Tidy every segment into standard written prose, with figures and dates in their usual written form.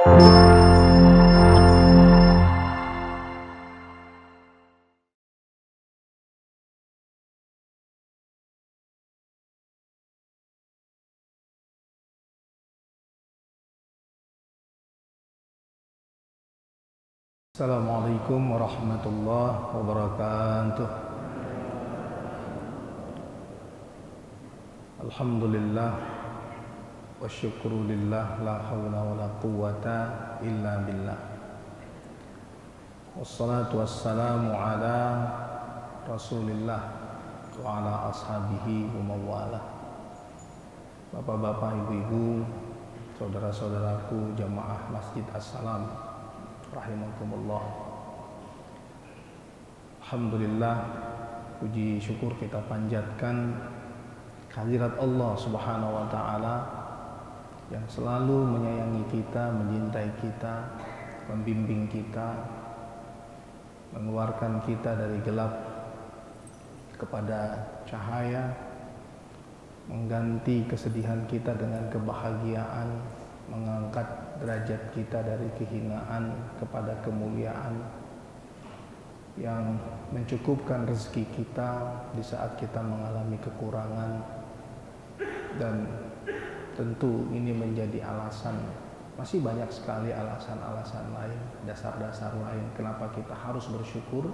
Assalamualaikum warahmatullahi wabarakatuh. Alhamdulillah wa syukru lillah, la hawla wa la quwwata illa billah. Wassalatu wassalamu ala Rasulillah wa ala ashabihi wa mawalah. Bapak-bapak, ibu-ibu, saudara-saudaraku jamaah Masjid As-Salam rahimakumullah. Alhamdulillah, puji syukur kita panjatkan kehadirat Allah Subhanahu wa taala yang selalu menyayangi kita, mencintai kita, membimbing kita, mengeluarkan kita dari gelap kepada cahaya, mengganti kesedihan kita dengan kebahagiaan, mengangkat derajat kita dari kehinaan kepada kemuliaan, yang mencukupkan rezeki kita di saat kita mengalami kekurangan. Dan tentu ini menjadi alasan, masih banyak sekali alasan-alasan lain, dasar-dasar lain kenapa kita harus bersyukur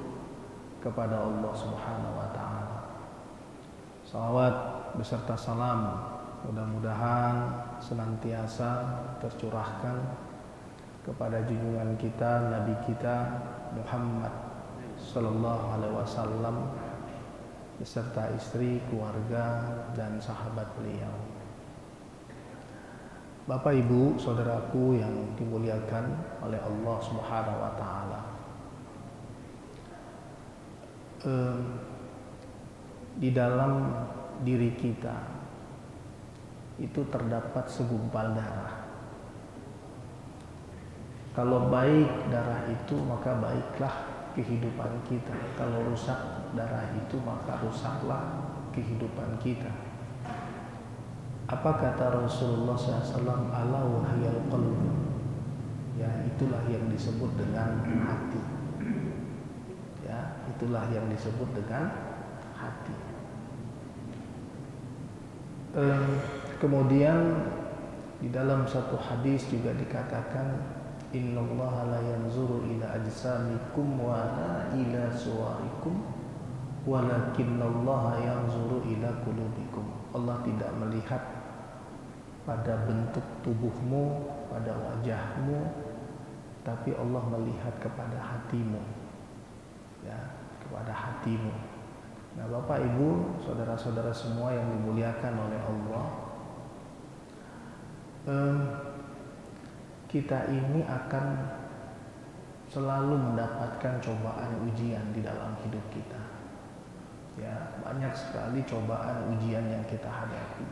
kepada Allah Subhanahu wa taala. Salawat beserta salam mudah-mudahan senantiasa tercurahkan kepada junjungan kita, Nabi kita Muhammad sallallahu alaihi wasallam beserta istri, keluarga dan sahabat beliau. Bapak, Ibu, saudaraku yang dimuliakan oleh Allah Subhanahu wa taala. Di dalam diri kita itu terdapat segumpal darah. Kalau baik darah itu, maka baiklah kehidupan kita. Kalau rusak darah itu, maka rusaklah kehidupan kita. Apa kata Rasulullah SAW? Ala wahyal qalb. Ya, itulah yang disebut dengan hati. Ya, itulah yang disebut dengan hati. Kemudian di dalam satu hadis juga dikatakan, innallaha la yanzuru ila ajsamikum wa la ila suwarikum walakinnallaha yanzuru ila qulubikum. Allah tidak melihat pada bentuk tubuhmu, pada wajahmu, tapi Allah melihat kepada hatimu. Ya, kepada hatimu. Nah, Bapak, Ibu, saudara-saudara semua yang dimuliakan oleh Allah, kita ini akan selalu mendapatkan cobaan ujian di dalam hidup kita. Ya, banyak sekali cobaan ujian yang kita hadapi.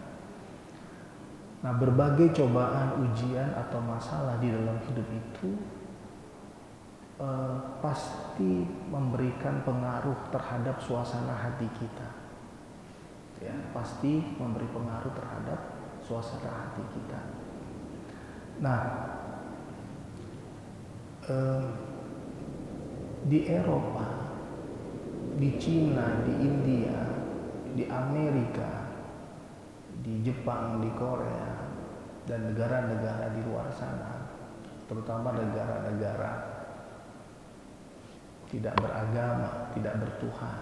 Nah, berbagai cobaan ujian atau masalah di dalam hidup itu pasti memberikan pengaruh terhadap suasana hati kita. Ya, pasti memberi pengaruh terhadap suasana hati kita. Nah, di Eropa, di Cina, di India, di Amerika, di Jepang, di Korea, dan negara-negara di luar sana, terutama negara-negara tidak beragama, tidak bertuhan,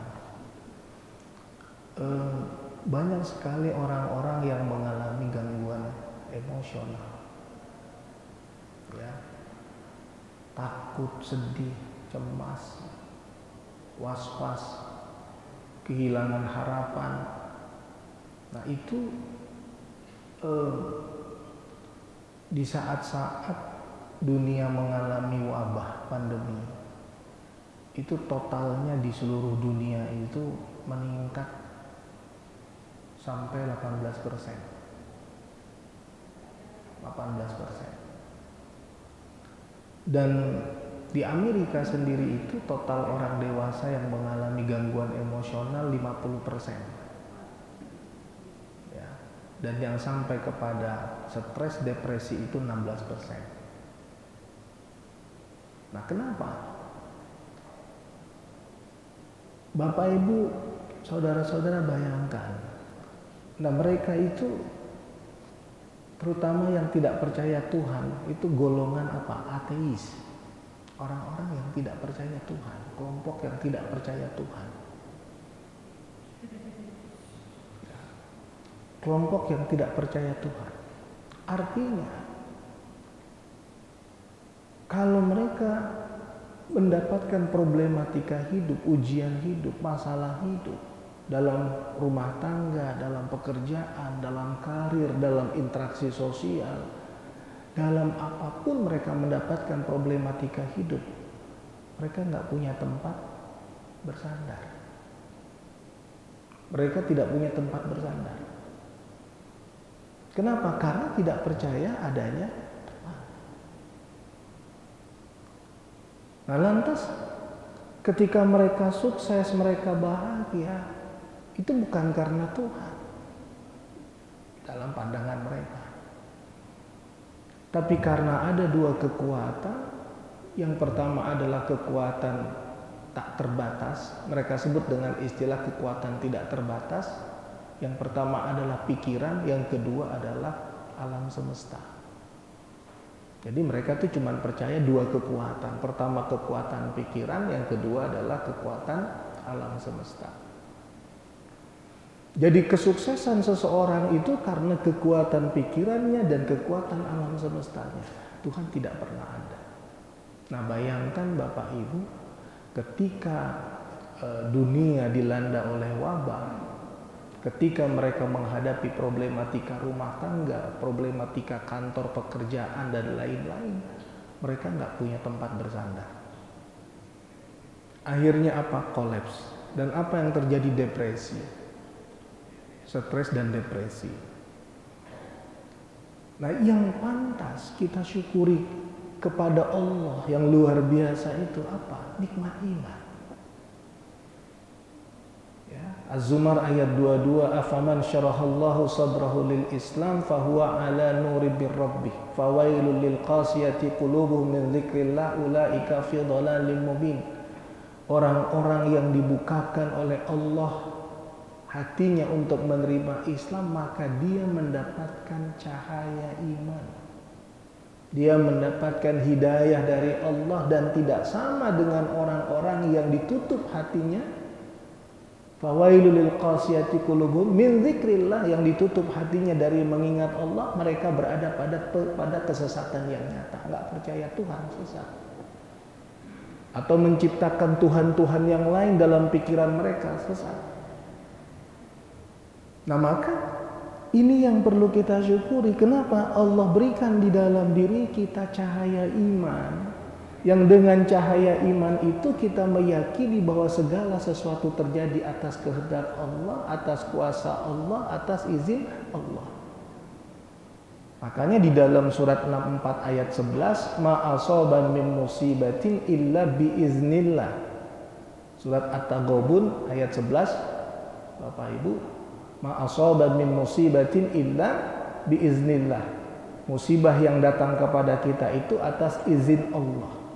banyak sekali orang-orang yang mengalami gangguan emosional. Ya, takut, sedih, cemas, was-was, kehilangan harapan. Nah, itu di saat-saat dunia mengalami wabah pandemi, itu totalnya di seluruh dunia itu meningkat sampai 18%. Dan di Amerika sendiri itu total orang dewasa yang mengalami gangguan emosional 50%. Dan yang sampai kepada stres, depresi itu 16%. Nah, kenapa? Bapak Ibu, saudara-saudara bayangkan. Nah, mereka itu terutama yang tidak percaya Tuhan, itu golongan apa? Ateis. Orang-orang yang tidak percaya Tuhan, kelompok yang tidak percaya Tuhan. Kelompok yang tidak percaya Tuhan. Artinya, kalau mereka mendapatkan problematika hidup, ujian hidup, masalah hidup, dalam rumah tangga, dalam pekerjaan, dalam karir, dalam interaksi sosial, dalam apapun mereka mendapatkan problematika hidup, mereka nggak punya tempat bersandar. Mereka tidak punya tempat bersandar. Kenapa? Karena tidak percaya adanya Tuhan. Nah, lantas ketika mereka sukses, mereka bahagia, itu bukan karena Tuhan dalam pandangan mereka, tapi karena ada dua kekuatan. Yang pertama adalah kekuatan tak terbatas, mereka sebut dengan istilah kekuatan tidak terbatas. Yang pertama adalah pikiran, yang kedua adalah alam semesta. Jadi mereka tuh cuma percaya dua kekuatan. Pertama kekuatan pikiran, yang kedua adalah kekuatan alam semesta. Jadi kesuksesan seseorang itu karena kekuatan pikirannya dan kekuatan alam semestanya. Tuhan tidak pernah ada. Nah, bayangkan Bapak Ibu, ketika dunia dilanda oleh wabah, ketika mereka menghadapi problematika rumah tangga, problematika kantor pekerjaan dan lain-lain, mereka nggak punya tempat bersandar. Akhirnya apa? Kolaps. Dan apa yang terjadi? Depresi, stres dan depresi. Nah, yang pantas kita syukuri kepada Allah yang luar biasa itu apa? Nikmat iman. Az-Zumar ayat 22, afaman syarahallahu sadrahu lil Islam fahuwa ala nuri bir rabbih fawailul lil qasiyati qulubuhum min dzikrillah ulaika fi dhalalim mubin. Orang-orang yang dibukakan oleh Allah hatinya untuk menerima Islam, maka dia mendapatkan cahaya iman. Dia mendapatkan hidayah dari Allah dan tidak sama dengan orang-orang yang ditutup hatinya. Fawailul lil qasiyati qulubuhum min dzikrillah, yang ditutup hatinya dari mengingat Allah, mereka berada pada kesesatan yang nyata, enggak percaya Tuhan, sesat. Atau menciptakan Tuhan-Tuhan yang lain dalam pikiran mereka, sesat. Nah, maka ini yang perlu kita syukuri. Kenapa? Allah berikan di dalam diri kita cahaya iman, yang dengan cahaya iman itu kita meyakini bahwa segala sesuatu terjadi atas kehendak Allah, atas kuasa Allah, atas izin Allah. Makanya di dalam surat 64 ayat 11, ma asaba min musibatin illa biiznillah. Surat At-Taghabun ayat 11, Bapak Ibu, ma asaba min musibatin illa biiznillah. Musibah yang datang kepada kita itu atas izin Allah.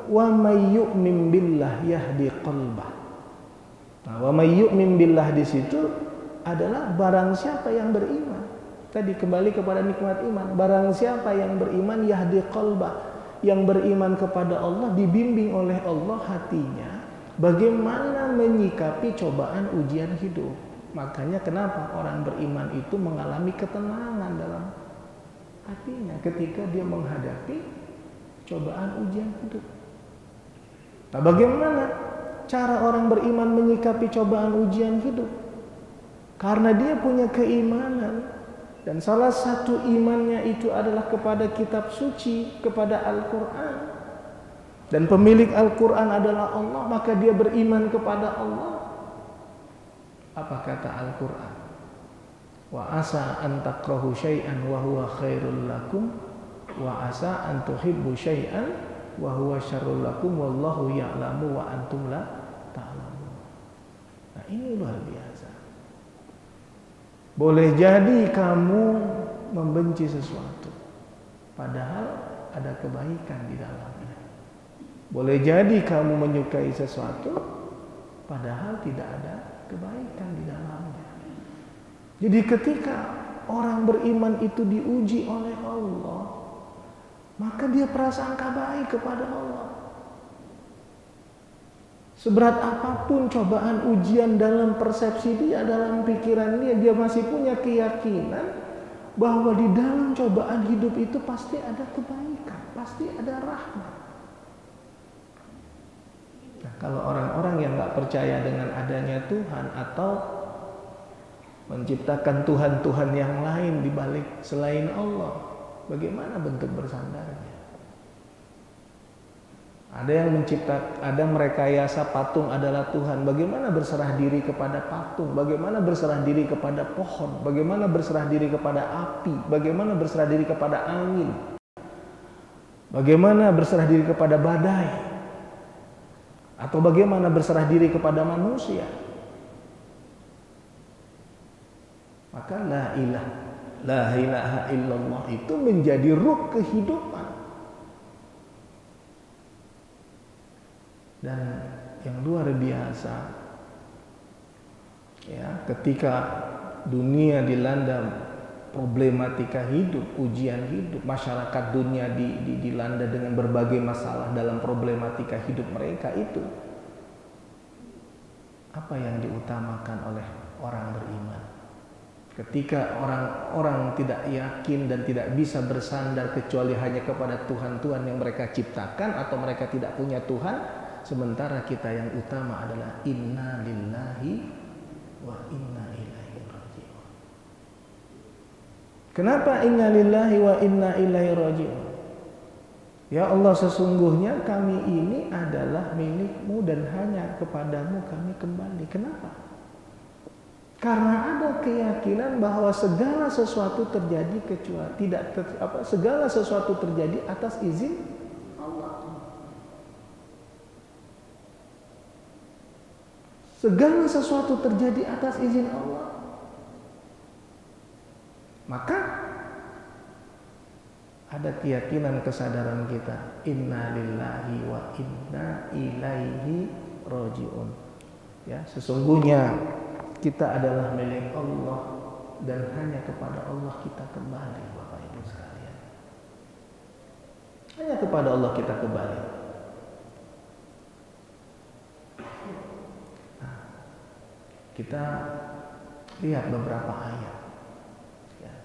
Wa may yu'min billah yahdi qalbah. Nah, wa may yu'min billah di situ adalah barang siapa yang beriman. Tadi kembali kepada nikmat iman. Barang siapa yang beriman yahdi qalbah, yang beriman kepada Allah, dibimbing oleh Allah hatinya bagaimana menyikapi cobaan ujian hidup. Makanya kenapa orang beriman itu mengalami ketenangan dalam hatinya ketika dia menghadapi cobaan ujian hidup. Nah, bagaimana cara orang beriman menyikapi cobaan ujian hidup? Karena dia punya keimanan, dan salah satu imannya itu adalah kepada kitab suci, kepada Al-Quran. Dan pemilik Al-Quran adalah Allah, maka dia beriman kepada Allah. Apa kata Al-Quran? Wa asa an takrahu syai'an wa huwa khairul lakum wa asa an tuhibbu syai'an wa huwa syarrul lakum wallahu ya'lamu wa antum la ta'lamun. Nah, ini luar biasa. Boleh jadi kamu membenci sesuatu, padahal ada kebaikan di dalamnya. Boleh jadi kamu menyukai sesuatu, padahal tidak ada kebaikan di dalamnya. Jadi ketika orang beriman itu diuji oleh Allah, maka dia prasangka baik kepada Allah. Seberat apapun cobaan ujian dalam persepsi dia, dalam pikiran dia masih punya keyakinan bahwa di dalam cobaan hidup itu pasti ada kebaikan, pasti ada rahmat. Nah, kalau orang-orang yang nggak percaya dengan adanya Tuhan atau menciptakan Tuhan-Tuhan yang lain di balik selain Allah, bagaimana bentuk bersandarnya? Ada merekayasa patung adalah Tuhan. Bagaimana berserah diri kepada patung? Bagaimana berserah diri kepada pohon? Bagaimana berserah diri kepada api? Bagaimana berserah diri kepada angin? Bagaimana berserah diri kepada badai? Atau bagaimana berserah diri kepada manusia? Maka la ilaha illallah itu menjadi ruh kehidupan. Dan yang luar biasa, ya, ketika dunia dilanda problematika hidup, ujian hidup, masyarakat dunia dilanda dengan berbagai masalah dalam problematika hidup mereka itu, apa yang diutamakan oleh orang beriman? Ketika orang-orang tidak yakin dan tidak bisa bersandar kecuali hanya kepada Tuhan-Tuhan yang mereka ciptakan atau mereka tidak punya Tuhan, sementara kita yang utama adalah inna lillahi wa inna ilaihi raji'un. Kenapa inna lillahi wa inna ilaihi raji'un? Ya Allah, sesungguhnya kami ini adalah milik-Mu dan hanya kepadamu kami kembali. Kenapa? Karena ada keyakinan bahwa segala sesuatu terjadi segala sesuatu terjadi atas izin Allah. Segala sesuatu terjadi atas izin Allah. Maka ada keyakinan kesadaran kita, inna lillahi wa inna ilaihi raji'un. Ya, sesungguhnya kita adalah milik Allah dan hanya kepada Allah kita kembali, Bapak Ibu sekalian. Hanya kepada Allah kita kembali. Nah, kita lihat beberapa ayat. Ya.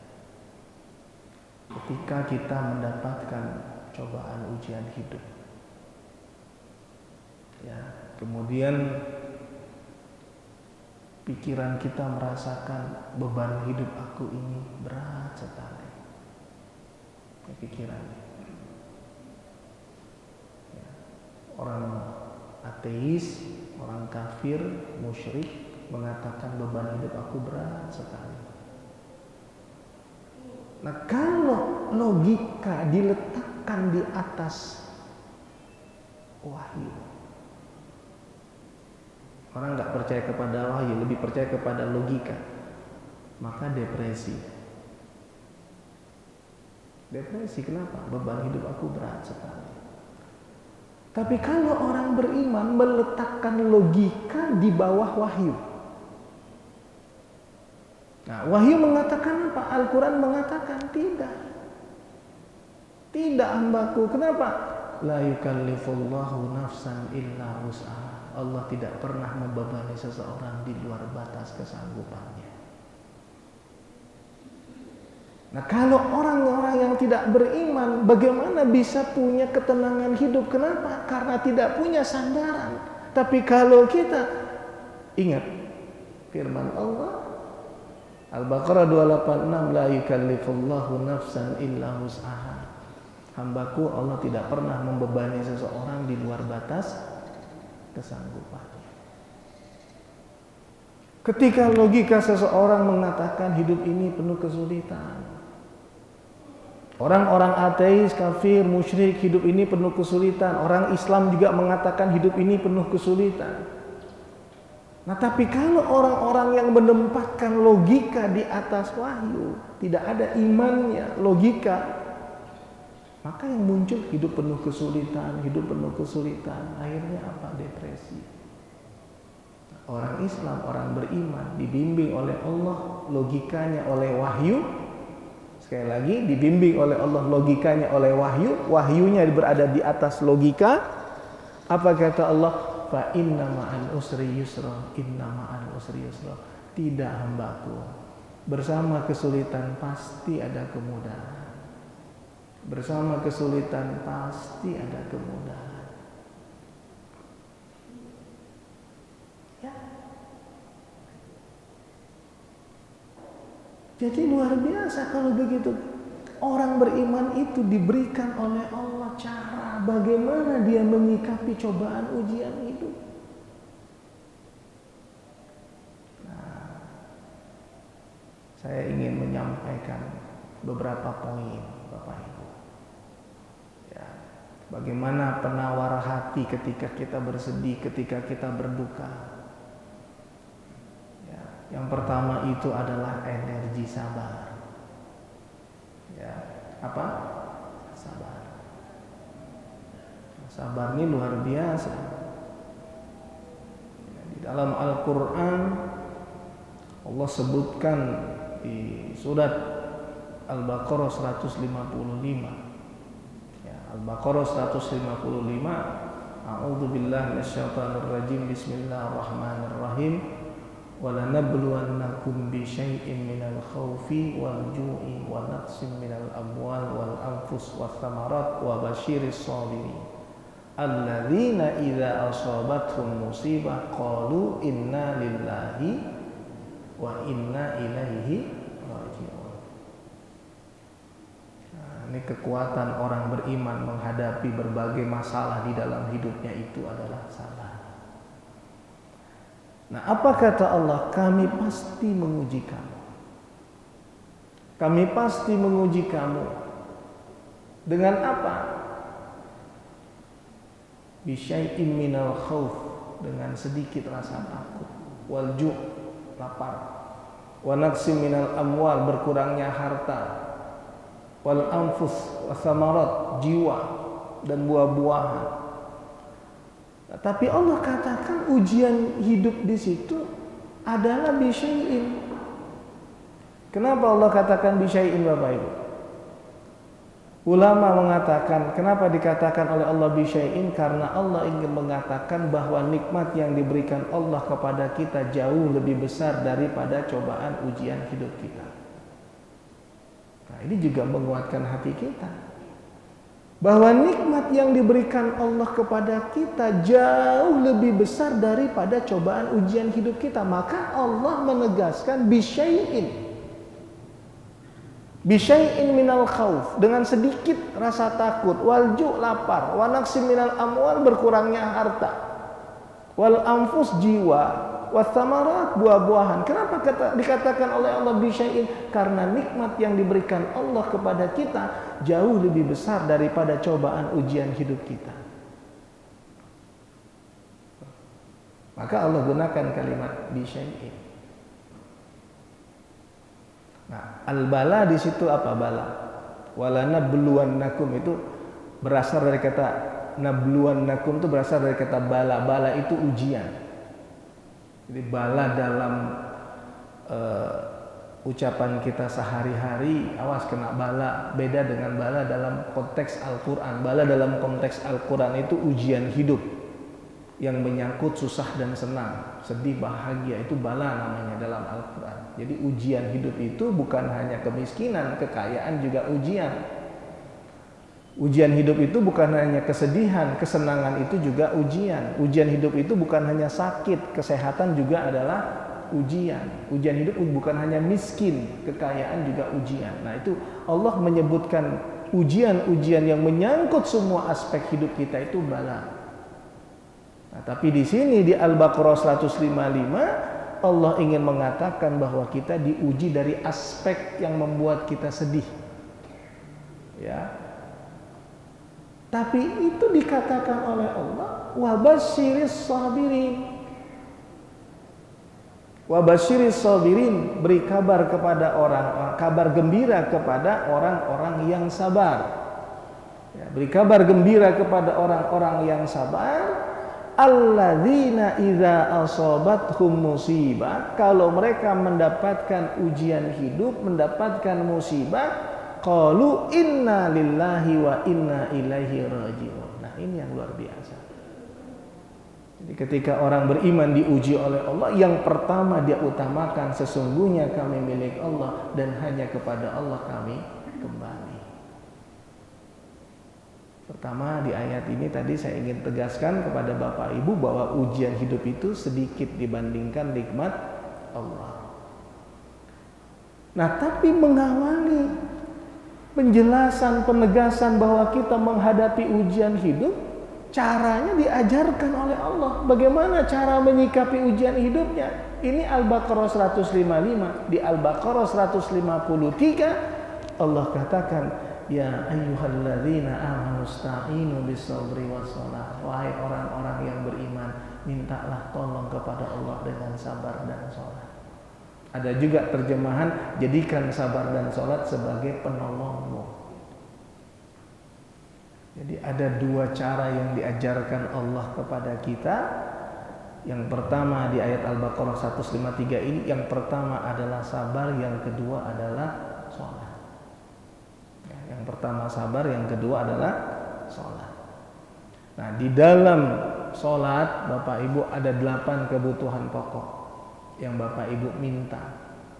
Ketika kita mendapatkan cobaan ujian hidup, ya, kemudian pikiran kita merasakan beban hidup aku ini berat sekali. Pikiran. Ya. Orang ateis, orang kafir, musyrik mengatakan beban hidup aku berat sekali. Nah, kalau logika diletakkan di atas wahyu, orang nggak percaya kepada wahyu, lebih percaya kepada logika, maka depresi. Depresi kenapa? Beban hidup aku berat sekali. Tapi kalau orang beriman meletakkan logika di bawah wahyu. Nah, wahyu mengatakan apa? Al-Quran mengatakan tidak. Tidak, hambaku. Kenapa? La yukallifullahu nafsan illa wus'aha. Allah tidak pernah membebani seseorang di luar batas kesanggupannya. Nah, kalau orang-orang yang tidak beriman, bagaimana bisa punya ketenangan hidup? Kenapa? Karena tidak punya sandaran. Tapi kalau kita ingat firman Allah Al-Baqarah 286, la yukallifullahu nafsan illa wus'aha. Hambaku, Allah tidak pernah membebani seseorang di luar batas kesanggupannya. Ketika logika seseorang mengatakan hidup ini penuh kesulitan, orang-orang ateis, kafir, musyrik, hidup ini penuh kesulitan. Orang Islam juga mengatakan hidup ini penuh kesulitan. Nah, tapi kalau orang-orang yang menempatkan logika di atas wahyu, tidak ada imannya, logika, Maka yang muncul hidup penuh kesulitan, akhirnya apa? Depresi. Orang Islam, orang beriman dibimbing oleh Allah, logikanya oleh wahyu. Sekali lagi, dibimbing oleh Allah, logikanya oleh wahyu, wahyunya berada di atas logika. Apa kata Allah? Fa inna ma'al usri yusra, inna ma'al usri yusra. Tidak hambaku, bersama kesulitan pasti ada kemudahan. Bersama kesulitan pasti ada kemudahan. Ya. Jadi luar biasa kalau begitu. Orang beriman itu diberikan oleh Allah cara bagaimana dia menyikapi cobaan ujian hidup. Nah, saya ingin menyampaikan beberapa poin, Bapak Ibu. Bagaimana penawar hati ketika kita bersedih, ketika kita berduka. Ya, yang pertama itu adalah energi sabar. Ya, apa? Sabar. Sabar ini luar biasa. Ya, di dalam Al-Quran Allah sebutkan di surat Al-Baqarah 155. Al-Baqarah 155. A'udzubillahi minasyaitonir rajim. Bismillahirrahmanirrahim. Wa lanabluwannakum bisyai'in minal khaufi wal ju'i wa naqsin minal amwal wal anfus wath thamarat wa basyiris shabirin alladzina idza asabathum musibah qalu inna lillahi wa inna ilaihi raji'un. Ini kekuatan orang beriman menghadapi berbagai masalah di dalam hidupnya itu adalah sabar. Nah, apa kata Allah? Kami pasti menguji kamu. Kami pasti menguji kamu. Dengan apa? Bisyai'in minal khauf, dengan sedikit rasa takut. Wal ju', lapar. Wa naqsim minal amwal, berkurangnya harta. Wal anfus wasamarat, jiwa dan buah-buahan. Nah, tapi Allah katakan ujian hidup di situ adalah bisyai'in. Kenapa Allah katakan bisyai'in, Bapak Ibu? Ulama mengatakan, kenapa dikatakan oleh Allah bisyai'in? Karena Allah ingin mengatakan bahwa nikmat yang diberikan Allah kepada kita jauh lebih besar daripada cobaan ujian hidup kita. Nah, ini juga menguatkan hati kita bahwa nikmat yang diberikan Allah kepada kita jauh lebih besar daripada cobaan ujian hidup kita. Maka Allah menegaskan bisyai'in minal khauf, dengan sedikit rasa takut, wal ju', lapar, wa naqsim minal amwal, berkurangnya harta, wal anfus, jiwa, wathamarat, buah-buahan. Kenapa dikatakan oleh Allah bisyai'in? Karena nikmat yang diberikan Allah kepada kita jauh lebih besar daripada cobaan ujian hidup kita. Maka Allah gunakan kalimat bisyai'in. Nah, al-bala di situ apa? Bala. Walanabluwannakum itu berasal dari kata nabluwannakum, itu berasal dari kata bala. Bala itu ujian. Jadi bala dalam ucapan kita sehari-hari, awas kena bala, beda dengan bala dalam konteks Al-Quran. Bala dalam konteks Al-Quran itu ujian hidup yang menyangkut susah dan senang, sedih, bahagia, itu bala namanya dalam Al-Quran. Jadi ujian hidup itu bukan hanya kemiskinan, kekayaan juga ujian. Ujian hidup itu bukan hanya kesedihan, kesenangan itu juga ujian. Ujian hidup itu bukan hanya sakit, kesehatan juga adalah ujian. Ujian hidup bukan hanya miskin, kekayaan juga ujian. Nah, itu Allah menyebutkan ujian-ujian yang menyangkut semua aspek hidup kita itu bala. Nah, tapi di sini di Al-Baqarah 155 Allah ingin mengatakan bahwa kita diuji dari aspek yang membuat kita sedih. Ya. Tapi itu dikatakan oleh Allah, wabasyiris sabirin. Wabasyiris sabirin, beri kabar kepada orang, kabar gembira kepada orang-orang yang sabar. Ya, beri kabar gembira kepada orang-orang yang sabar. Alladzina idza asabathum musibah, kalau mereka mendapatkan ujian hidup, mendapatkan musibah, qalu inna lillahi wa inna ilaihi raji'un. Nah, ini yang luar biasa. Jadi ketika orang beriman diuji oleh Allah, yang pertama dia utamakan sesungguhnya kami milik Allah dan hanya kepada Allah kami kembali. Pertama, di ayat ini tadi saya ingin tegaskan kepada Bapak Ibu bahwa ujian hidup itu sedikit dibandingkan nikmat Allah. Nah, tapi mengawali penjelasan, penegasan bahwa kita menghadapi ujian hidup, caranya diajarkan oleh Allah. Bagaimana cara menyikapi ujian hidupnya? Ini Al-Baqarah 155. Di Al-Baqarah 153 Allah katakan, ya ayyuhalladzina amanu sta'inu bis-sabri was-shalah. Wahai orang-orang yang beriman, mintalah tolong kepada Allah dengan sabar dan salat. Ada juga terjemahan, jadikan sabar dan salat sebagai penolongmu. Jadi ada dua cara yang diajarkan Allah kepada kita. Yang pertama di ayat Al-Baqarah 153 ini, yang pertama adalah sabar, yang kedua adalah salat. Yang pertama sabar, yang kedua adalah sholat. Nah, di dalam sholat Bapak Ibu ada 8 kebutuhan pokok yang Bapak Ibu minta,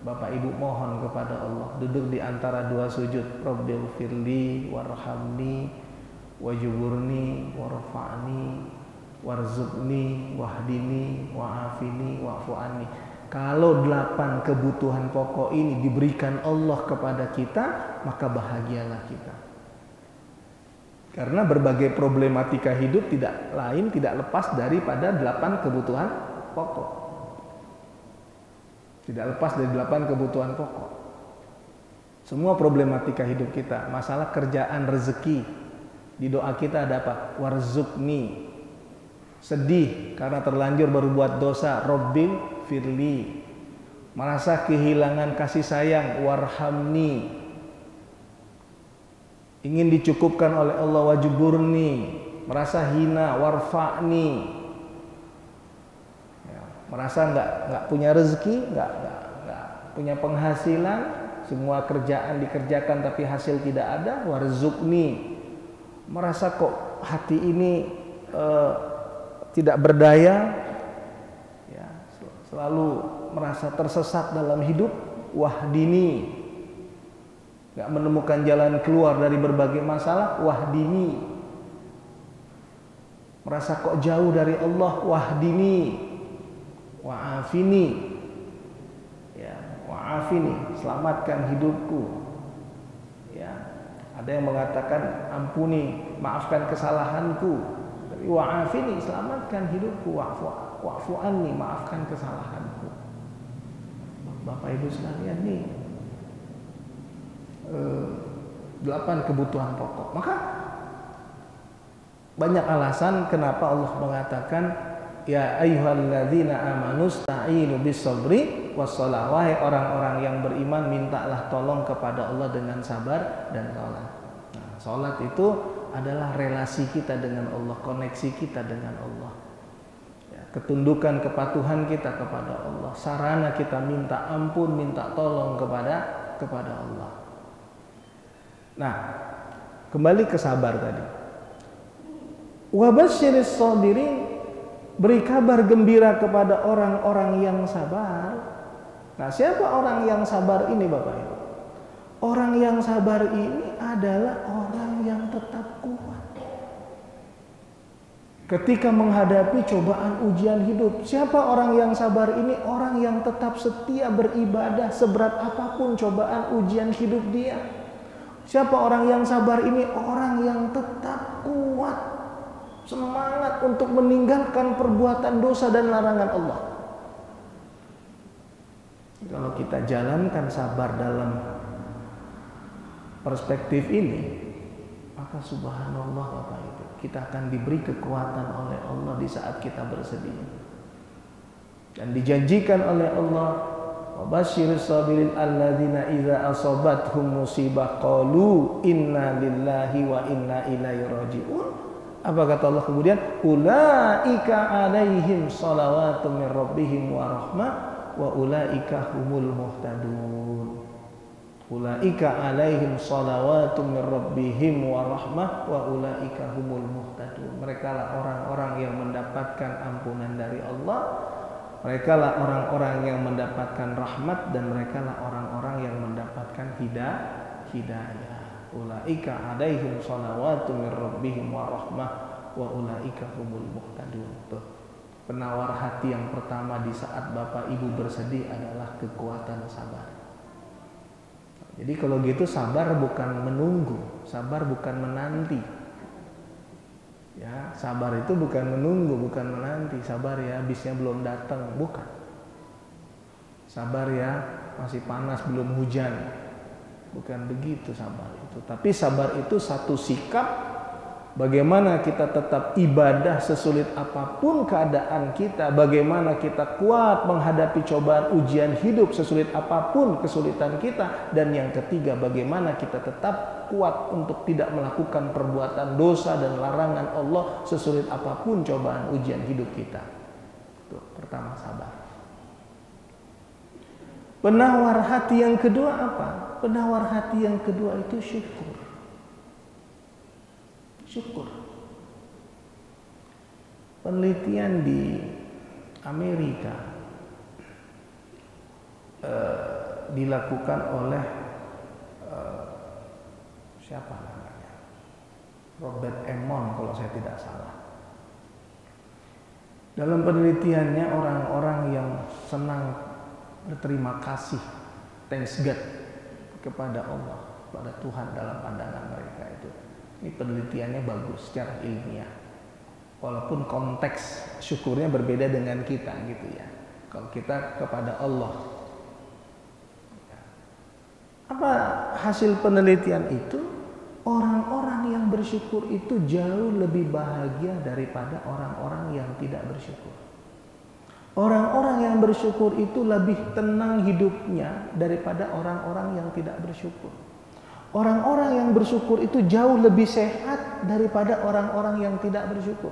Bapak Ibu mohon kepada Allah. Duduk di antara dua sujud, Rabbighfirli warhamni wajburni warfa'ni warzuqni wahdini wa'afini wa'fu anni. Kalau 8 kebutuhan pokok ini diberikan Allah kepada kita, maka bahagialah kita. Karena berbagai problematika hidup tidak lepas daripada 8 kebutuhan pokok. Tidak lepas dari 8 kebutuhan pokok. Semua problematika hidup kita, masalah kerjaan, rezeki. Di doa kita ada apa? Warzuqni. Sedih karena terlanjur berbuat dosa, Rabbil firli. Merasa kehilangan kasih sayang, warhamni. Ingin dicukupkan oleh Allah, wajburni. Merasa hina, warfa'ni. Ya, merasa nggak punya rezeki, nggak punya penghasilan, semua kerjaan dikerjakan tapi hasil tidak ada, warzuqni. Merasa kok hati ini tidak berdaya, ya, selalu merasa tersesat dalam hidup, wahdini, gak menemukan jalan keluar dari berbagai masalah, wahdini, merasa kok jauh dari Allah, wahdini, wa'afini, ya, wa'afini, selamatkan hidupku, ya. Ada yang mengatakan ampuni, maafkan kesalahanku. Wa'afini, selamatkan hidupku, wa'fu anni, maafkan kesalahanku. Bapak Ibu sekalian, nih 8 kebutuhan pokok. Maka banyak alasan kenapa Allah mengatakan ya ayyuhalladzina amanu sta'inu bis-sabri was-shalah. Wahai orang-orang yang beriman, mintalah tolong kepada Allah dengan sabar dan salat. Nah, salat itu adalah relasi kita dengan Allah, koneksi kita dengan Allah, ya, ketundukan kepatuhan kita kepada Allah, sarana kita minta ampun, minta tolong kepada Allah. Nah, kembali ke sabar tadi. Wabasyiris sabirin, beri kabar gembira kepada orang-orang yang sabar. Nah, siapa orang yang sabar ini, Bapak Ibu? Orang yang sabar ini adalah orang yang tetap kuat ketika menghadapi cobaan ujian hidup. Siapa orang yang sabar ini? Orang yang tetap setia beribadah seberat apapun cobaan ujian hidup dia. Siapa orang yang sabar ini? Orang yang tetap kuat, semangat untuk meninggalkan perbuatan dosa dan larangan Allah. Kalau kita jalankan sabar dalam perspektif ini, maka subhanallah Bapak Ibu, kita akan diberi kekuatan oleh Allah di saat kita bersedih. Dan dijanjikan oleh Allah, Wabashshiris sabirin alladzina idza asabathum musibah qalu inna lillahi wa inna ilaihi raji'un. Apa kata Allah kemudian? Ulaika alaihim salawatun min rabbihim wa rahmah wa ulaika humul muhtadun. Ulaika alaihim salawatun min rabbihim wa rahmah wa ulaika humul muhtadun. Mereka lah orang-orang yang mendapatkan ampunan dari Allah. Mereka lah orang-orang yang mendapatkan rahmat, dan mereka lah orang-orang yang mendapatkan hidayah. Ulaika alaihim salawatun min rabbihim wa rahmah wa ulaika humul muhtadun. Tuh. Penawar hati yang pertama di saat Bapak Ibu bersedih adalah kekuatan sabar. Jadi kalau gitu sabar bukan menunggu, sabar bukan menanti. Ya, sabar itu bukan menunggu, bukan menanti. Sabar ya, bisnya belum datang, bukan. Sabar ya, masih panas belum hujan. Bukan begitu sabar itu. Tapi sabar itu satu sikap bagaimana kita tetap ibadah sesulit apapun keadaan kita, bagaimana kita kuat menghadapi cobaan ujian hidup sesulit apapun kesulitan kita, dan yang ketiga bagaimana kita tetap kuat untuk tidak melakukan perbuatan dosa dan larangan Allah sesulit apapun cobaan ujian hidup kita. Itu pertama, sabar. Penawar hati yang kedua apa? Penawar hati yang kedua itu syukur. Syukur. Penelitian di Amerika dilakukan oleh siapa namanya? Robert Emmons kalau saya tidak salah. Dalam penelitiannya orang-orang yang senang berterima kasih, thanks God, kepada Allah, kepada Tuhan dalam pandangan mereka itu. Ini penelitiannya bagus secara ilmiah. Walaupun konteks syukurnya berbeda dengan kita gitu ya. Kalau kita kepada Allah. Apa hasil penelitian itu? Orang-orang yang bersyukur itu jauh lebih bahagia daripada orang-orang yang tidak bersyukur. Orang-orang yang bersyukur itu lebih tenang hidupnya daripada orang-orang yang tidak bersyukur. Orang-orang yang bersyukur itu jauh lebih sehat daripada orang-orang yang tidak bersyukur.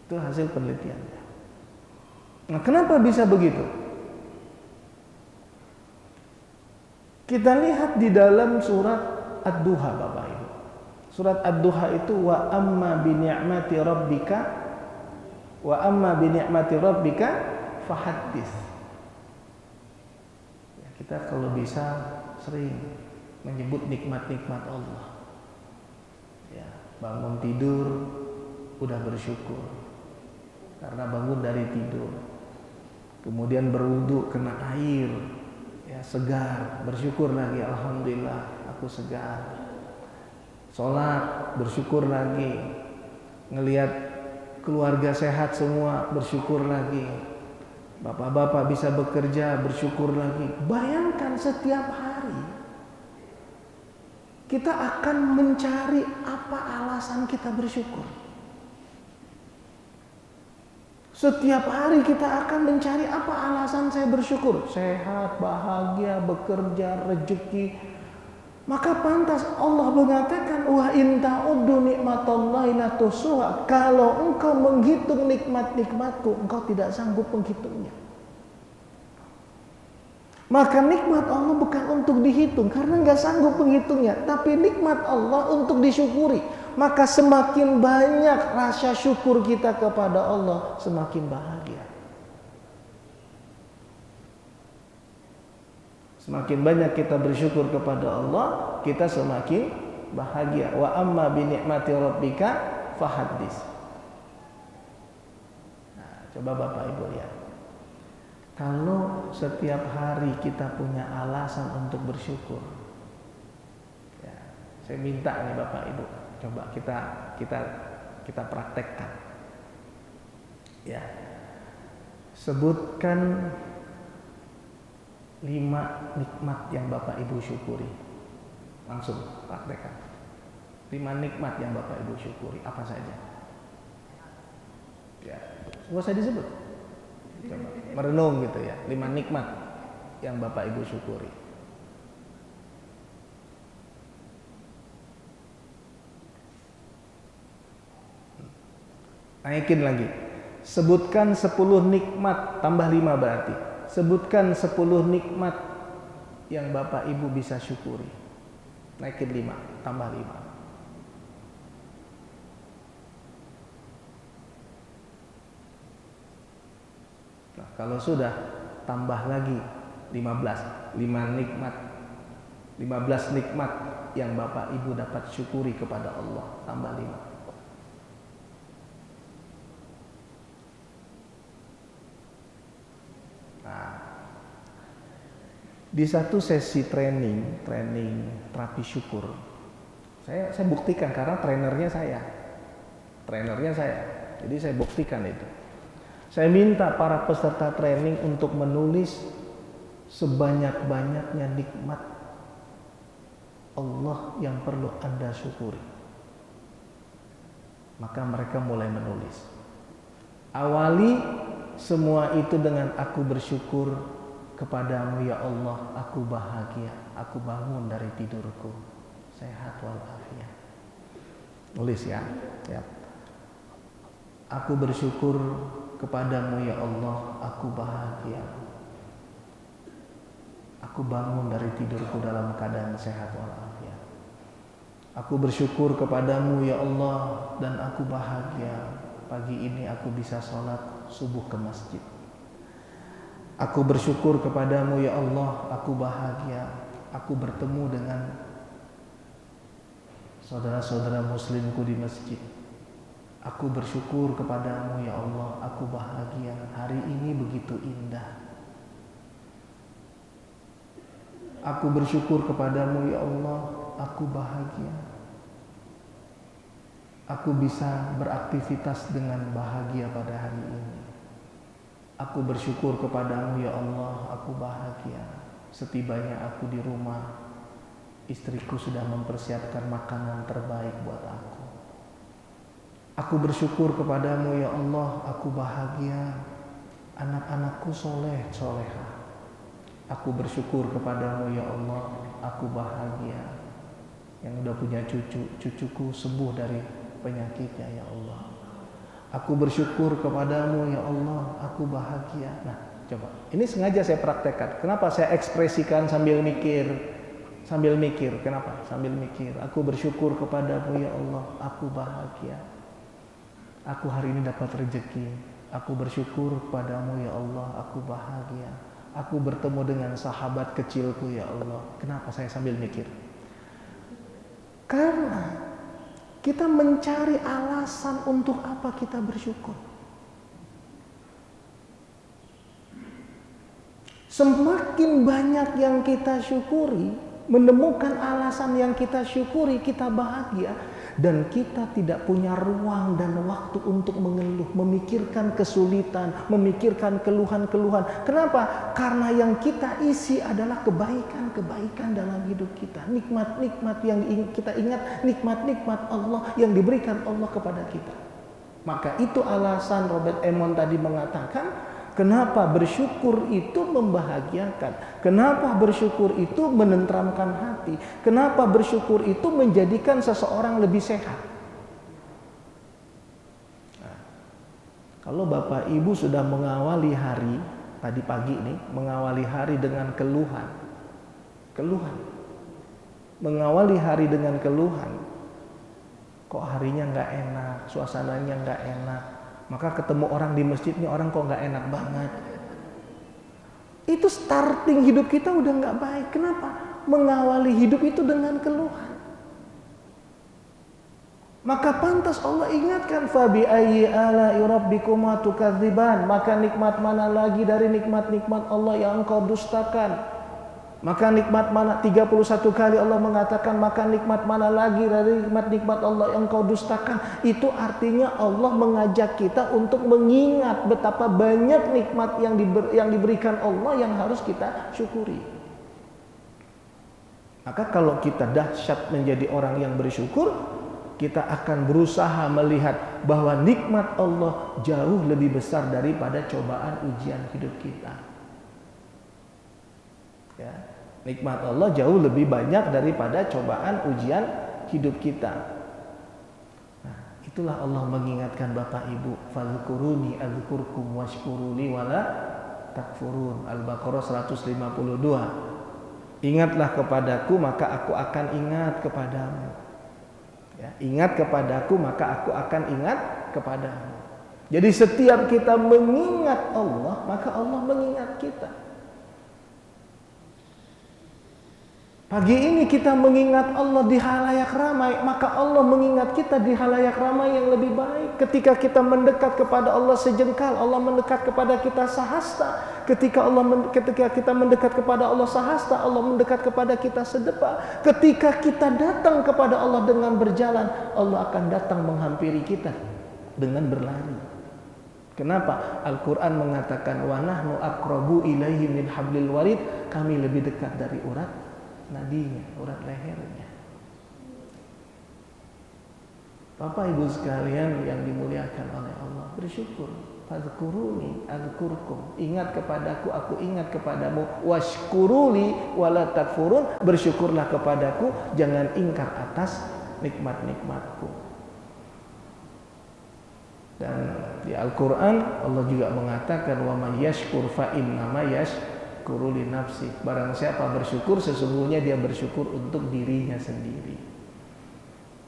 Itu hasil penelitiannya. Nah, kenapa bisa begitu? Kita lihat di dalam surat Ad-Duha, Bapak Ibu. Surat Ad-Duha itu wa amma bi ni'mati rabbika fahaddits. Ya, kita kalau bisa sering menyebut nikmat-nikmat Allah. Ya, bangun tidur udah bersyukur karena bangun dari tidur. Kemudian berwudu kena air, ya, segar, bersyukur lagi, alhamdulillah aku segar. Sholat, bersyukur lagi. Ngelihat keluarga sehat semua, bersyukur lagi. Bapak-bapak bisa bekerja, bersyukur lagi. Bayangkan setiap hari kita akan mencari apa alasan kita bersyukur. Setiap hari kita akan mencari apa alasan saya bersyukur. Sehat, bahagia, bekerja, rezeki. Maka pantas Allah mengatakan wa in ta'uddu nikmatallahi la tuhsuha. Kalau engkau menghitung nikmat-nikmatku, engkau tidak sanggup menghitungnya. Maka nikmat Allah bukan untuk dihitung karena enggak sanggup menghitungnya, tapi nikmat Allah untuk disyukuri. Maka semakin banyak rasa syukur kita kepada Allah, semakin bahagia. Semakin banyak kita bersyukur kepada Allah, kita semakin bahagia. Wa amma bi ni'mati rabbika fahaddits. Nah, coba Bapak Ibu lihat. Kalau setiap hari kita punya alasan untuk bersyukur, ya, saya minta nih Bapak Ibu, coba kita praktekkan. Ya, sebutkan 5 nikmat yang Bapak Ibu syukuri. Langsung praktekkan. 5 nikmat yang Bapak Ibu syukuri, apa saja? Ya, nggak usah disebut. Coba merenung gitu ya, 5 nikmat yang Bapak Ibu syukuri. Naikin lagi. Sebutkan 10 nikmat, tambah 5 berarti. Sebutkan 10 nikmat yang Bapak Ibu bisa syukuri. Naikin 5, tambah 5. Nah, kalau sudah, tambah lagi 15. 5 nikmat. 15 nikmat yang Bapak Ibu dapat syukuri kepada Allah. Tambah 5. Di satu sesi training terapi syukur, saya buktikan karena trainernya saya, jadi saya buktikan itu. Saya minta para peserta training untuk menulis sebanyak-banyaknya nikmat Allah yang perlu Anda syukuri. Maka mereka mulai menulis. Awali semua itu dengan aku bersyukur kepadamu ya Allah, aku bahagia, aku bangun dari tidurku sehat walafiat. Nulis ya. Aku bersyukur kepadamu ya Allah, aku bahagia, aku bangun dari tidurku dalam keadaan sehat walafiat. Aku bersyukur kepadamu ya Allah dan aku bahagia, pagi ini aku bisa sholat subuh ke masjid. Aku bersyukur kepadamu ya Allah, aku bahagia, aku bertemu dengan saudara-saudara muslimku di masjid. Aku bersyukur kepadamu ya Allah, aku bahagia, hari ini begitu indah. Aku bersyukur kepadamu ya Allah, aku bahagia. Aku bisa beraktivitas dengan bahagia pada hari ini. Aku bersyukur kepadamu ya Allah, aku bahagia. Setibanya aku di rumah, istriku sudah mempersiapkan makanan terbaik buat aku. Aku bersyukur kepadamu ya Allah, aku bahagia. Anak-anakku soleh, solehah. Aku bersyukur kepadamu ya Allah, aku bahagia. Yang udah punya cucu, cucuku sembuh dari penyakitnya ya Allah. Aku bersyukur kepadamu ya Allah, aku bahagia. Nah, coba. Ini sengaja saya praktekkan. Kenapa saya ekspresikan sambil mikir? Sambil mikir. Kenapa? Sambil mikir. Aku bersyukur kepadamu ya Allah, aku bahagia. Aku hari ini dapat rezeki. Aku bersyukur kepadamu ya Allah, aku bahagia. Aku bertemu dengan sahabat kecilku ya Allah. Kenapa saya sambil mikir? Karena kita mencari alasan untuk apa kita bersyukur. Semakin banyak yang kita syukuri, menemukan alasan yang kita syukuri, kita bahagia. Dan kita tidak punya ruang dan waktu untuk mengeluh, memikirkan kesulitan, memikirkan keluhan-keluhan. Kenapa? Karena yang kita isi adalah kebaikan-kebaikan dalam hidup kita. Nikmat-nikmat yang kita ingat, nikmat-nikmat Allah yang diberikan Allah kepada kita. Maka itu alasan Robert Emmons tadi mengatakan, kenapa bersyukur itu membahagiakan? Kenapa bersyukur itu menenteramkan hati? Kenapa bersyukur itu menjadikan seseorang lebih sehat? Nah, kalau Bapak Ibu sudah mengawali hari, tadi pagi nih, mengawali hari dengan keluhan. Mengawali hari dengan keluhan. Kok harinya nggak enak, suasananya nggak enak. Maka ketemu orang di masjid, nih orang kok nggak enak banget. Itu starting hidup kita udah nggak baik. Kenapa? Mengawali hidup itu dengan keluhan. Maka pantas Allah ingatkan, fabi ayyi ala'i rabbikuma tukadziban. Maka nikmat mana lagi dari nikmat-nikmat Allah yang engkau dustakan? Maka nikmat mana, 31 kali Allah mengatakan, maka nikmat mana lagi dari nikmat-nikmat Allah yang kau dustakan. Itu artinya Allah mengajak kita untuk mengingat betapa banyak nikmat yang diberikan Allah yang harus kita syukuri. Maka kalau kita dahsyat menjadi orang yang bersyukur, kita akan berusaha melihat bahwa nikmat Allah jauh lebih besar daripada cobaan ujian hidup kita. Ya, nikmat Allah jauh lebih banyak daripada cobaan ujian hidup kita. Nah, itulah Allah mengingatkan Bapak Ibu, fadhkuruni adzkurkum washkuruli wala takfurun. Al-Baqarah 152. Ingatlah kepadaku maka aku akan ingat kepadamu. Ya, ingat kepadaku maka aku akan ingat kepadamu. Jadi setiap kita mengingat Allah, maka Allah mengingat kita. Pagi ini kita mengingat Allah di halayak ramai, maka Allah mengingat kita di halayak ramai yang lebih baik. Ketika kita mendekat kepada Allah sejengkal, Allah mendekat kepada kita sahasta. Ketika kita mendekat kepada Allah sahasta, Allah mendekat kepada kita sedepa. Ketika kita datang kepada Allah dengan berjalan, Allah akan datang menghampiri kita dengan berlari. Kenapa? Al-Quran mengatakan wa nahnu aqrabu ilaihi min hablil warid, kami lebih dekat dari urat nadinya, urat lehernya. Bapak Ibu sekalian yang dimuliakan oleh Allah, bersyukur. Fadhkuruni adzkurkum. Ingat kepadaku, aku ingat kepadamu. Washkuruli wala takfurun. Bersyukurlah kepadaku, jangan ingkar atas nikmat-nikmatku. Dan di Al-Quran Allah juga mengatakan wa may yashkur fa innama yashkuru li nafsi. Barang siapa bersyukur, sesungguhnya dia bersyukur untuk dirinya sendiri.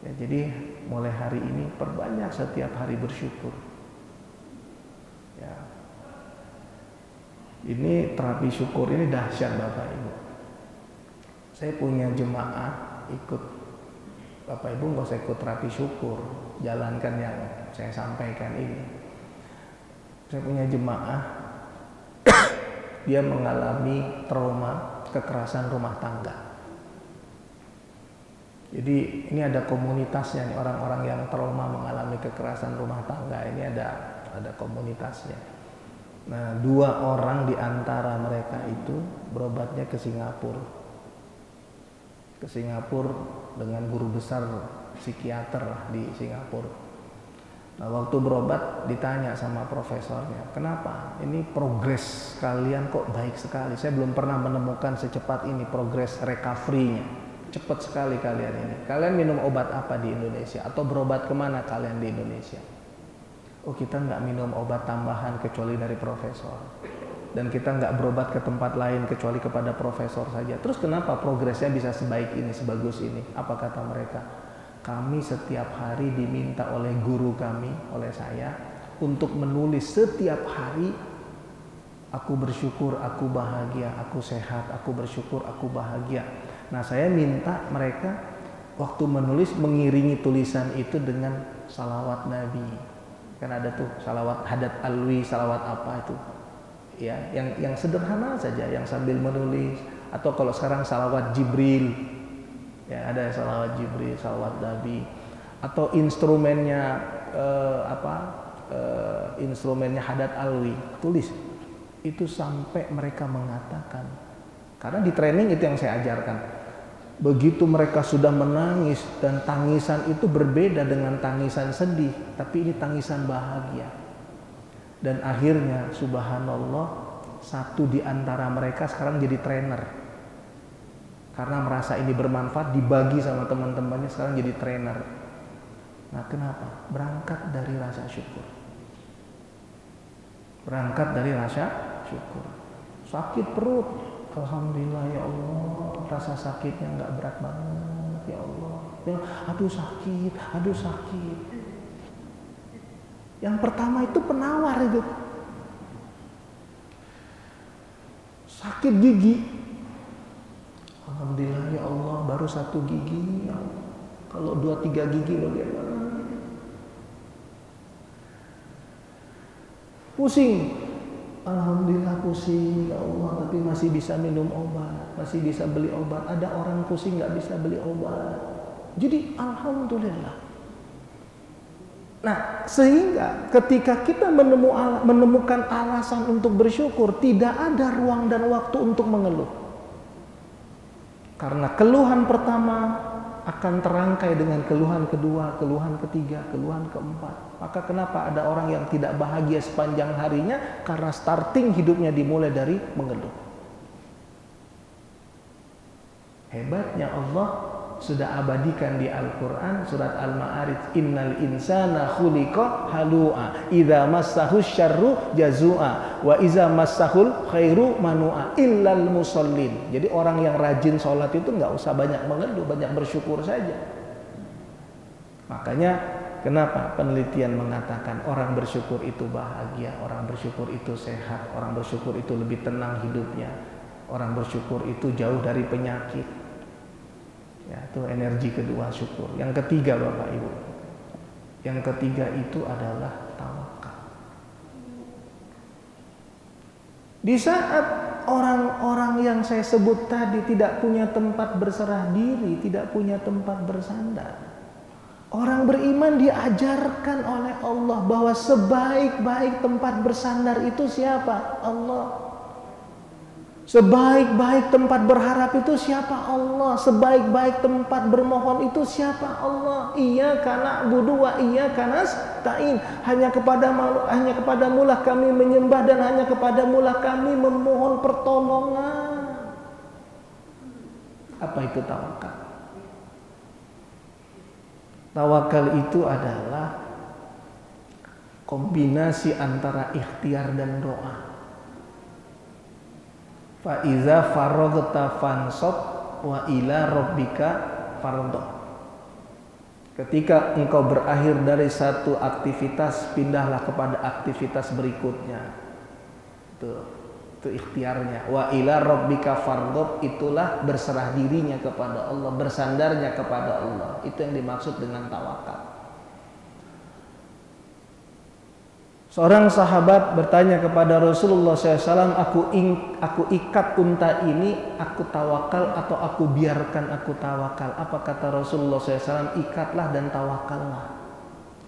Ya, jadi mulai hari ini perbanyak setiap hari bersyukur. Ya. Ini terapi syukur ini dahsyat Bapak Ibu. Saya punya jemaah ikut, Bapak Ibu nggak usah ikut terapi syukur, jalankan yang saya sampaikan ini. Saya punya jemaah, dia mengalami trauma kekerasan rumah tangga. Jadi ini ada komunitasnya nih, orang-orang yang trauma mengalami kekerasan rumah tangga ini ada komunitasnya. Nah, 2 orang di antara mereka itu berobatnya ke Singapura. Ke Singapura dengan guru besar psikiater di Singapura. Nah, waktu berobat ditanya sama profesornya, kenapa? Ini progres kalian kok baik sekali. Saya belum pernah menemukan secepat ini progres recovery-nya. Cepat sekali kalian ini. Kalian minum obat apa di Indonesia? Atau berobat kemana kalian di Indonesia? Oh, kita nggak minum obat tambahan kecuali dari profesor. Dan kita nggak berobat ke tempat lain kecuali kepada profesor saja. Terus kenapa progresnya bisa sebaik ini, sebagus ini? Apa kata mereka? Kami setiap hari diminta oleh guru kami, oleh saya, untuk menulis setiap hari, aku bersyukur, aku bahagia, aku sehat, aku bersyukur, aku bahagia. Nah, saya minta mereka waktu menulis mengiringi tulisan itu dengan salawat Nabi. Kan ada tuh salawat hadat alwi, salawat apa itu? Ya, yang sederhana saja, yang sambil menulis. Atau kalau sekarang salawat Jibril, ya ada salawat Jibril, salawat Nabi. Atau instrumennya instrumennya hadat alwi, tulis. Itu sampai mereka mengatakan, karena di training itu yang saya ajarkan. Begitu mereka sudah menangis, dan tangisan itu berbeda dengan tangisan sedih, tapi ini tangisan bahagia. Dan akhirnya subhanallah, satu di antara mereka sekarang jadi trainer. Karena merasa ini bermanfaat, dibagi sama teman-temannya, sekarang jadi trainer. Nah, kenapa? Berangkat dari rasa syukur. Berangkat dari rasa syukur. Sakit perut, alhamdulillah ya Allah, rasa sakitnya nggak berat banget ya Allah. Ya, aduh sakit, aduh sakit. Yang pertama itu penawar itu. Sakit gigi. Alhamdulillah ya Allah, baru 1 gigi. Ya Allah. Kalau 2-3 gigi bagaimana? Pusing. Alhamdulillah pusing ya Allah, tapi masih bisa minum obat, masih bisa beli obat. Ada orang pusing nggak bisa beli obat. Jadi alhamdulillah. Nah, sehingga ketika kita menemukan alasan untuk bersyukur, tidak ada ruang dan waktu untuk mengeluh. Karena keluhan pertama akan terangkai dengan keluhan kedua, keluhan ketiga, keluhan keempat. Maka kenapa ada orang yang tidak bahagia sepanjang harinya? Karena starting hidupnya dimulai dari mengeluh. Hebatnya Allah sudah abadikan di Al-Quran surat Al-Ma'arij, innal insana khuliqa halu'a idza massahu syarru jazua wa idza massahul khairu manua illal musallin. Jadi orang yang rajin sholat itu nggak usah banyak mengeluh, banyak bersyukur saja. Makanya kenapa penelitian mengatakan orang bersyukur itu bahagia, orang bersyukur itu sehat, orang bersyukur itu lebih tenang hidupnya, orang bersyukur itu jauh dari penyakit. Ya, itu energi kedua, syukur. Yang ketiga Bapak Ibu, yang ketiga itu adalah tawakal. Di saat orang-orang yang saya sebut tadi tidak punya tempat berserah diri, tidak punya tempat bersandar, orang beriman diajarkan oleh Allah bahwa sebaik-baik tempat bersandar itu siapa? Allah. Sebaik-baik tempat berharap itu siapa? Allah. Sebaik-baik tempat bermohon itu siapa? Allah. Iyyaka na'budu wa iyyaka nasta'in. Hanya kepadamu-Lah kami menyembah dan hanya kepadamu-Lah kami memohon pertolongan. Apa itu tawakal? Tawakal itu adalah kombinasi antara ikhtiar dan doa. Fa iza faraghta fansab wa ila rabbika farghab. Ketika engkau berakhir dari satu aktivitas, pindahlah kepada aktivitas berikutnya. Itu ikhtiarnya. Wa ila rabbika farghab, itulah berserah dirinya kepada Allah, bersandarnya kepada Allah. Itu yang dimaksud dengan tawakal. Seorang sahabat bertanya kepada Rasulullah SAW, aku ikat unta ini, aku tawakal atau aku biarkan aku tawakal. Apa kata Rasulullah SAW? Ikatlah dan tawakallah.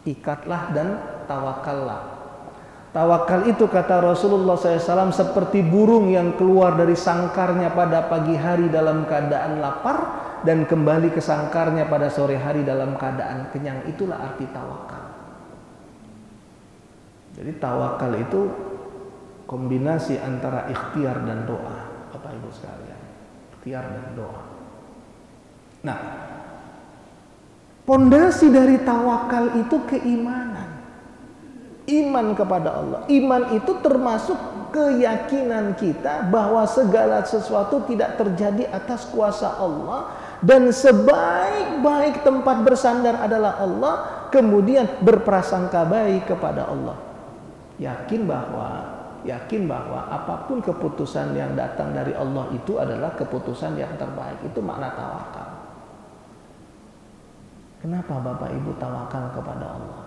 Ikatlah dan tawakallah. Tawakal itu kata Rasulullah SAW seperti burung yang keluar dari sangkarnya pada pagi hari dalam keadaan lapar dan kembali ke sangkarnya pada sore hari dalam keadaan kenyang. Itulah arti tawakal. Jadi tawakal itu kombinasi antara ikhtiar dan doa, Bapak Ibu sekalian. Ikhtiar dan doa. Nah, pondasi dari tawakal itu keimanan. Iman kepada Allah. Iman itu termasuk keyakinan kita bahwa segala sesuatu tidak terjadi atas kuasa Allah dan sebaik-baik tempat bersandar adalah Allah, kemudian berprasangka baik kepada Allah. Yakin bahwa apapun keputusan yang datang dari Allah itu adalah keputusan yang terbaik. Itu makna tawakal. Kenapa Bapak Ibu tawakal kepada Allah?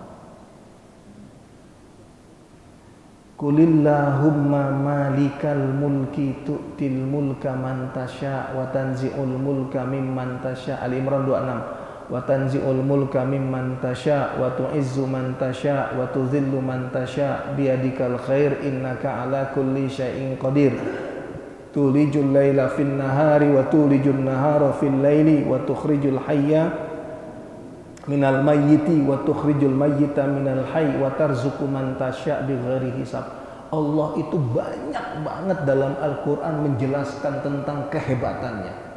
Qulillahumma malikal mulki tu'til mulka man tasya wa tanzi'ul mulka mimman tasya. Al-Imran 26. Wa tanzi'ul mulka mimman tasya wa tu'izzu man tasya wa tudhillu man tasya biyadikal khair innaka ala kulli syai'in qadir. Tulijul laila fin nahari wa tulijul nahara fil laili wa tukhrijul hayya minal mayyiti wa tukhrijul mayyita minal hayy wa tarzuqu man tasya bighairi hisab. Allah itu banyak banget dalam Al-Qur'an menjelaskan tentang kehebatannya,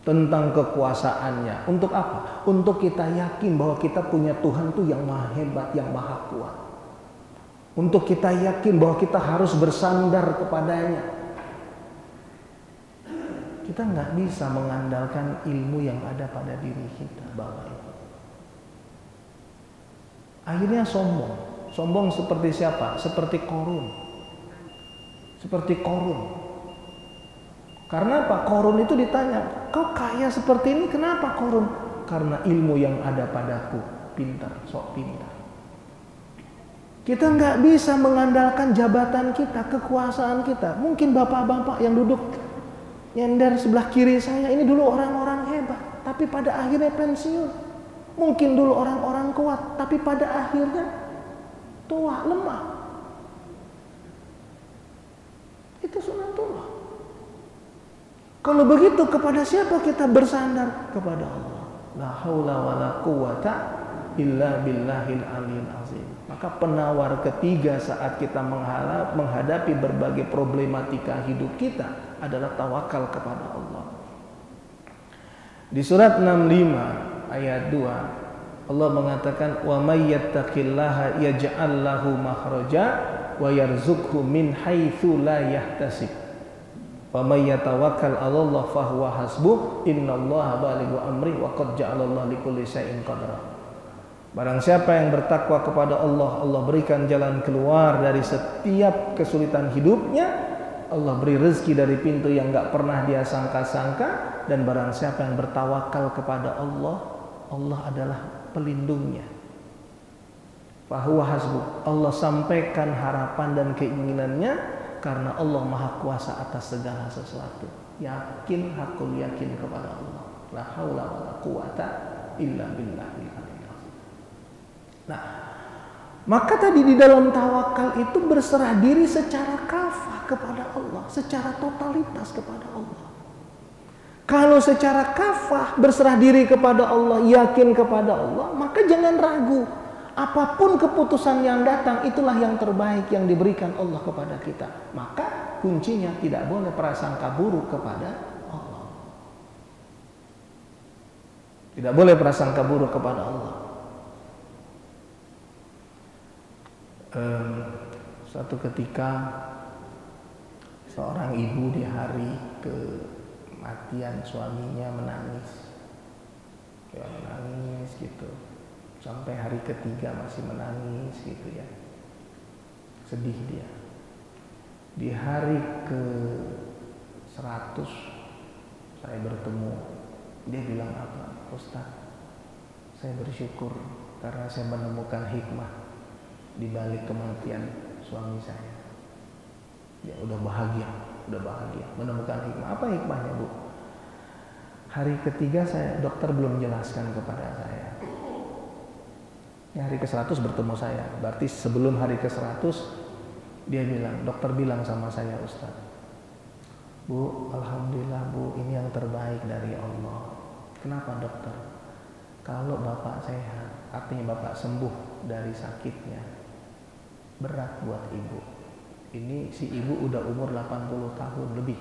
tentang kekuasaannya. Untuk apa? Untuk kita yakin bahwa kita punya Tuhan tuh yang maha hebat, yang maha kuat. Untuk kita yakin bahwa kita harus bersandar kepadanya. Kita nggak bisa mengandalkan ilmu yang ada pada diri kita, Bapak Ibu. Akhirnya sombong. Sombong seperti siapa? Seperti Qarun. Seperti Qarun. Karena apa? Qarun itu ditanya, kau kaya seperti ini kenapa Qarun? Karena ilmu yang ada padaku, pintar, sok pintar. Kita nggak bisa mengandalkan jabatan kita, kekuasaan kita. Mungkin bapak-bapak yang duduk nyender sebelah kiri saya ini dulu orang-orang hebat, tapi pada akhirnya pensiun. Mungkin dulu orang-orang kuat, tapi pada akhirnya tua, lemah. Itu sunatullah. Kalau begitu kepada siapa kita bersandar? Kepada Allah. La haula wala quwata illa billahil aliyil azim. Maka penawar ketiga saat kita menghadapi berbagai problematika hidup kita adalah tawakal kepada Allah. Di surat 65 ayat 2 Allah mengatakan wa may yattaqillaha yaj'al lahu makhraja wa yarzuqhu min haitsu la yahtasib. Wa may yatawakkal 'alallahi fa huwa hasbuh innallaha balighu amri wa qad ja'alallahu likulli syai'in qadra. Barang siapa yang bertakwa kepada Allah, Allah berikan jalan keluar dari setiap kesulitan hidupnya. Allah beri rezeki dari pintu yang gak pernah dia sangka-sangka. Dan barang siapa yang bertawakal kepada Allah, Allah adalah pelindungnya. Fahuwa hasbuh. Allah sampaikan harapan dan keinginannya karena Allah maha kuasa atas segala sesuatu. Yakin, hakul yakin kepada Allah. La haula wa la quwata illa billahil aliyil. Nah, maka tadi di dalam tawakal itu berserah diri secara kafah kepada Allah, secara totalitas kepada Allah. Kalau secara kafah berserah diri kepada Allah, yakin kepada Allah, maka jangan ragu. Apapun keputusan yang datang, itulah yang terbaik yang diberikan Allah kepada kita. Maka kuncinya tidak boleh prasangka buruk kepada Allah. Tidak boleh prasangka buruk kepada Allah. Suatu ketika seorang ibu di hari kematian suaminya menangis, ya menangis gitu, sampai hari ketiga masih menangis gitu ya, sedih dia. Di hari ke 100 saya bertemu, dia bilang apa? Ustaz, saya bersyukur karena saya menemukan hikmah di balik kematian suami saya. Ya udah bahagia menemukan hikmah. Apa hikmahnya, Bu? Hari ketiga dokter belum jelaskan kepada saya. Ya, hari ke-100 bertemu saya. Berarti sebelum hari ke-100 dokter bilang sama saya, Ustaz, Bu, alhamdulillah Bu, ini yang terbaik dari Allah. Kenapa dokter? Kalau Bapak sehat, artinya Bapak sembuh dari sakitnya, berat buat ibu. Ini si ibu udah umur 80 tahun lebih.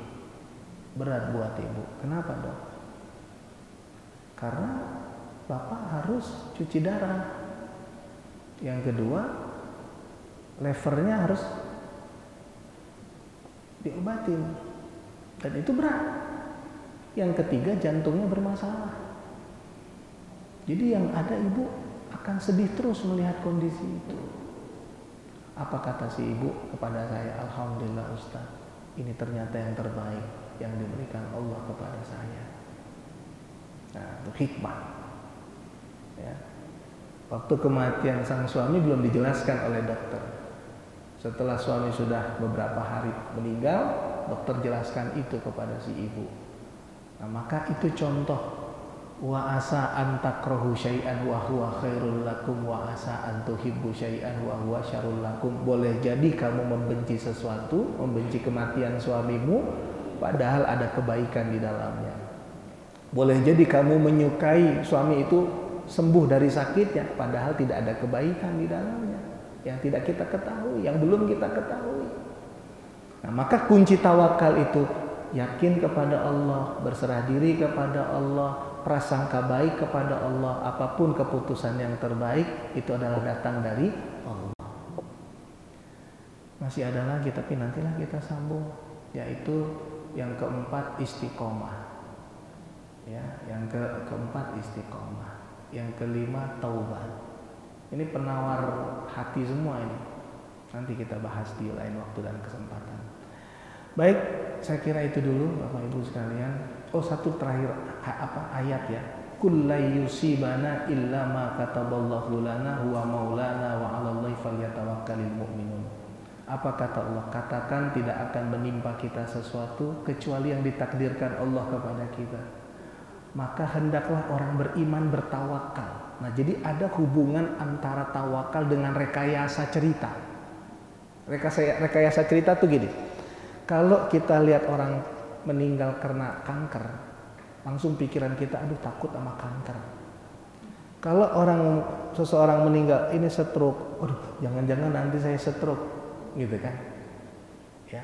Berat buat ibu. Kenapa dok? Karena Bapak harus cuci darah. Yang kedua, levernya harus diobatin. Dan itu berat. Yang ketiga, jantungnya bermasalah. Jadi yang ada ibu akan sedih terus melihat kondisi itu. Apa kata si ibu kepada saya? Alhamdulillah Ustaz, ini ternyata yang terbaik yang diberikan Allah kepada saya. Nah, itu hikmah. Ya. Waktu kematian sang suami belum dijelaskan oleh dokter. Setelah suami sudah beberapa hari meninggal, dokter jelaskan itu kepada si ibu. Nah, maka itu contoh. Wa asa an takrahu syai'an wa huwa khairul lakum wa asa an tuhibbu syai'an wa huwa syarrul lakum. Boleh jadi kamu membenci sesuatu, membenci kematian suamimu, padahal ada kebaikan di dalamnya. Boleh jadi kamu menyukai suami itu sembuh dari sakitnya, padahal tidak ada kebaikan di dalamnya yang tidak kita ketahui, yang belum kita ketahui. Nah, maka kunci tawakal itu yakin kepada Allah, berserah diri kepada Allah, prasangka baik kepada Allah. Apapun keputusan yang terbaik itu adalah datang dari Allah. Masih ada lagi, tapi nantilah kita sambung, yaitu yang keempat istiqomah. Ya, yang keempat istiqomah. Yang kelima taubat. Ini penawar hati semua ini. Nanti kita bahas di lain waktu dan kesempatan. Baik, saya kira itu dulu Bapak Ibu sekalian. Oh, satu terakhir ayat ya. Kul la yusibana illa ma kataballahu lana huwa maulana wa 'alallahi falyatawakkalul mu'minun. Apa kata Allah? Katakan tidak akan menimpa kita sesuatu kecuali yang ditakdirkan Allah kepada kita. Maka hendaklah orang beriman bertawakal. Nah, jadi ada hubungan antara tawakal dengan rekayasa cerita. Rekayasa cerita tuh gini. Kalau kita lihat orang meninggal karena kanker, langsung pikiran kita, aduh takut sama kanker. Kalau seseorang meninggal, ini stroke, aduh jangan-jangan nanti saya stroke, gitu kan? Ya.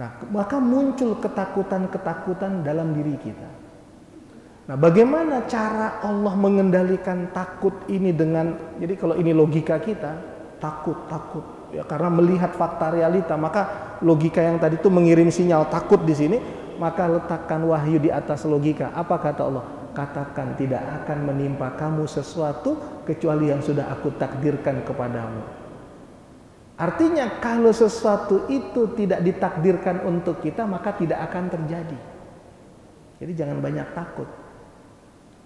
Nah, maka muncul ketakutan-ketakutan dalam diri kita. Nah, bagaimana cara Allah mengendalikan takut ini dengan, jadi kalau ini logika kita, takut, ya karena melihat fakta realita, maka logika yang tadi itu mengirim sinyal takut di sini, maka letakkan wahyu di atas logika. Apa kata Allah? Katakan tidak akan menimpa kamu sesuatu kecuali yang sudah aku takdirkan kepadamu. Artinya kalau sesuatu itu tidak ditakdirkan untuk kita, maka tidak akan terjadi. Jadi jangan banyak takut.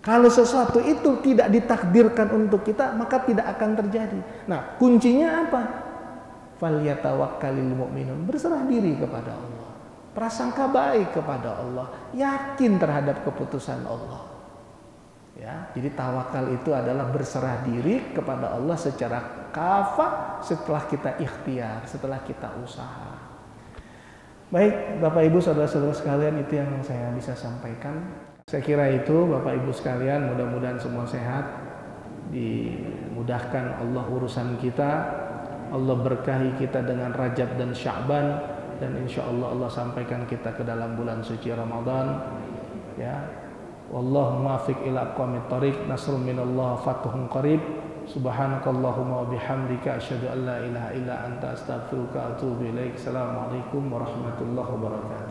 Kalau sesuatu itu tidak ditakdirkan untuk kita, maka tidak akan terjadi. Nah, kuncinya apa? Falyatawakkalul mu'minun, berserah diri kepada Allah, prasangka baik kepada Allah, yakin terhadap keputusan Allah. Ya, jadi tawakal itu adalah berserah diri kepada Allah secara kafah setelah kita ikhtiar, setelah kita usaha. Baik, Bapak Ibu saudara-saudara sekalian, itu yang saya bisa sampaikan. Saya kira itu Bapak Ibu sekalian, mudah-mudahan semua sehat, dimudahkan Allah urusan kita, Allah berkahi kita dengan Rajab dan Sya'ban, dan insya Allah Allah sampaikan kita ke dalam bulan suci Ramadan. Ya, wallahu muwaffiq ila aqwamit thoriq, nasrun minallah, fathun qarib. Subhanakallahumma wa bihamdika asyhadu an la ilaha illa anta astaghfiruka wa atubu ilaik. Assalamualaikum warahmatullahi wabarakatuh.